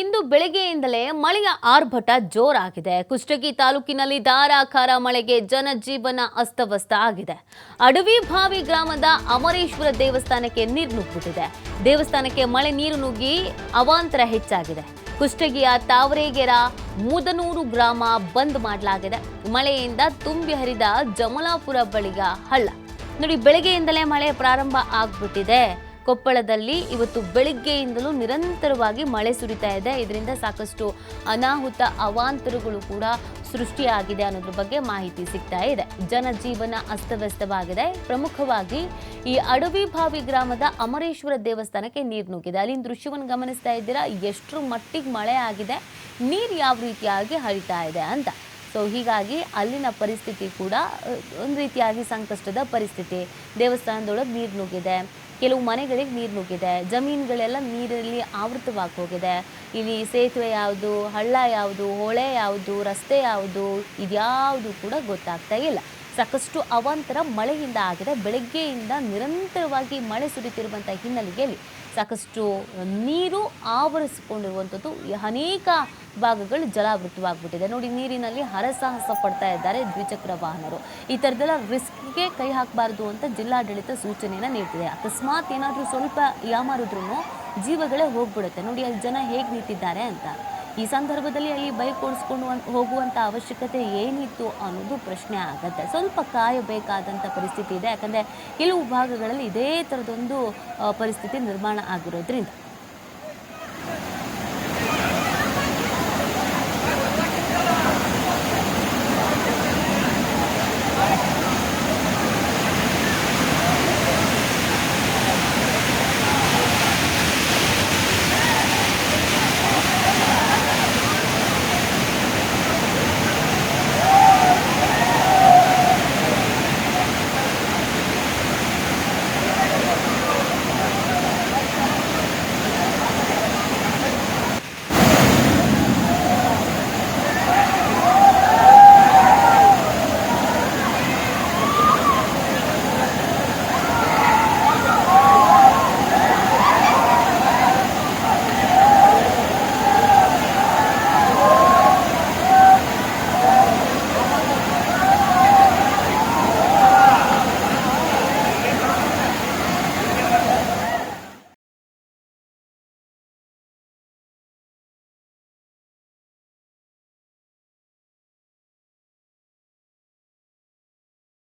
ಇಂದು ಬೆಳಗ್ಗೆಯಿಂದಲೇ ಮಳೆಯ ಆರ್ಭಟ ಜೋರಾಗಿದೆ. ಕುಷ್ಟಗಿ ತಾಲೂಕಿನಲ್ಲಿ ಧಾರಾಕಾರ ಮಳೆಗೆ ಜನಜೀವನ ಅಸ್ತವ್ಯಸ್ತ ಆಗಿದೆ. ಅಡವಿಭಾವಿ ಗ್ರಾಮದ ಅಮರೇಶ್ವರ ದೇವಸ್ಥಾನಕ್ಕೆ ನೀರು ನುಗ್ಗಿಬಿಟ್ಟಿದೆ. ದೇವಸ್ಥಾನಕ್ಕೆ ಮಳೆ ನೀರು ನುಗ್ಗಿ ಅವಾಂತರ ಹೆಚ್ಚಾಗಿದೆ. ಕುಷ್ಟಗಿಯ ತಾವರೆಗೆರ ಮುದನೂರು ಗ್ರಾಮ ಬಂದ್ ಮಾಡಲಾಗಿದೆ. ಮಳೆಯಿಂದ ತುಂಬಿ ಹರಿದ ಜಮಲಾಪುರ ಬಳಿಯ ಹಳ್ಳ. ನೋಡಿ, ಬೆಳಗ್ಗೆಯಿಂದಲೇ ಮಳೆ ಪ್ರಾರಂಭ ಆಗ್ಬಿಟ್ಟಿದೆ. ಕೊಪ್ಪಳದಲ್ಲಿ ಇವತ್ತು ಬೆಳಿಗ್ಗೆಯಿಂದಲೂ ನಿರಂತರವಾಗಿ ಮಳೆ ಸುರಿತಾ ಇದೆ. ಇದರಿಂದ ಸಾಕಷ್ಟು ಅನಾಹುತ ಅವಾಂತರಗಳು ಕೂಡ ಸೃಷ್ಟಿಯಾಗಿದೆ ಅನ್ನೋದ್ರ ಬಗ್ಗೆ ಮಾಹಿತಿ ಸಿಗ್ತಾ ಇದೆ. ಜನಜೀವನ ಅಸ್ತವ್ಯಸ್ತವಾಗಿದೆ. ಪ್ರಮುಖವಾಗಿ ಈ ಅಡವಿಭಾವಿ ಗ್ರಾಮದ ಅಮರೇಶ್ವರ ದೇವಸ್ಥಾನಕ್ಕೆ ನೀರು ನುಗ್ಗಿದೆ. ಅಲ್ಲಿನ ದೃಶ್ಯವನ್ನು ಗಮನಿಸ್ತಾ ಇದ್ದೀರಾ, ಎಷ್ಟರ ಮಟ್ಟಿಗೆ ಮಳೆ ಆಗಿದೆ, ನೀರು ಯಾವ ರೀತಿಯಾಗಿ ಹರಿತಾ ಇದೆ ಅಂತ. ಸೊ ಹೀಗಾಗಿ ಅಲ್ಲಿನ ಪರಿಸ್ಥಿತಿ ಕೂಡ ಒಂದು ರೀತಿಯಾಗಿ ಸಂಕಷ್ಟದ ಪರಿಸ್ಥಿತಿ. ದೇವಸ್ಥಾನದೊಳಗೆ ನೀರು ನುಗ್ಗಿದೆ, ಕೆಲವು ಮನೆಗಳಿಗೆ ನೀರು ನುಗ್ಗಿದೆ, ಜಮೀನುಗಳೆಲ್ಲ ನೀರಲ್ಲಿ ಆವೃತವಾಗಿ ಹೋಗಿದೆ. ಇಲ್ಲಿ ಸೇತುವೆ ಯಾವುದು, ಹಳ್ಳ ಯಾವುದು, ಹೊಳೆ ಯಾವುದು, ರಸ್ತೆ ಯಾವುದು, ಇದ್ಯಾವುದು ಕೂಡ ಗೊತ್ತಾಗ್ತಾ ಇಲ್ಲ. ಸಾಕಷ್ಟು ಅವಾಂತರ ಮಳೆಯಿಂದ ಆಗಿದೆ. ಬೆಳಗ್ಗೆಯಿಂದ ನಿರಂತರವಾಗಿ ಮಳೆ ಸುರಿತಿರುವಂಥ ಹಿನ್ನೆಲೆಯಲ್ಲಿ ಸಾಕಷ್ಟು ನೀರು ಆವರಿಸಿಕೊಂಡಿರುವಂಥದ್ದು ಅನೇಕ ಭಾಗಗಳು ಜಲಾವೃತವಾಗ್ಬಿಟ್ಟಿದೆ. ನೋಡಿ, ನೀರಿನಲ್ಲಿ ಹರಸಾಹಸ ಪಡ್ತಾ ಇದ್ದಾರೆ ದ್ವಿಚಕ್ರ ವಾಹನರು. ಈ ಥರದ್ದೆಲ್ಲ ರಿಸ್ಕ್ಗೆ ಕೈ ಹಾಕಬಾರ್ದು ಅಂತ ಜಿಲ್ಲಾಡಳಿತ ಸೂಚನೆಯನ್ನು ನೀಡ್ತಿದೆ. ಅಕಸ್ಮಾತ್ ಏನಾದರೂ ಸ್ವಲ್ಪ ಯಾಮಾರಿದ್ರೂ ಜೀವಗಳೇ ಹೋಗ್ಬಿಡುತ್ತೆ. ನೋಡಿ, ಅಲ್ಲಿ ಜನ ಹೇಗೆ ನಿಂತಿದ್ದಾರೆ ಅಂತ. ಈ ಸಂದರ್ಭದಲ್ಲಿ ಅಲ್ಲಿ ಬೈಕ್ ಓಡಿಸ್ಕೊಂಡು ಹೋಗುವಂಥ ಅವಶ್ಯಕತೆ ಏನಿತ್ತು ಅನ್ನೋದು ಪ್ರಶ್ನೆ ಆಗುತ್ತೆ. ಸ್ವಲ್ಪ ಕಾಯಬೇಕಾದಂಥ ಪರಿಸ್ಥಿತಿ ಇದೆ. ಯಾಕಂದರೆ ಕೆಲವು ಭಾಗಗಳಲ್ಲಿ ಇದೇ ಥರದೊಂದು ಪರಿಸ್ಥಿತಿ ನಿರ್ಮಾಣ ಆಗಿರೋದ್ರಿಂದ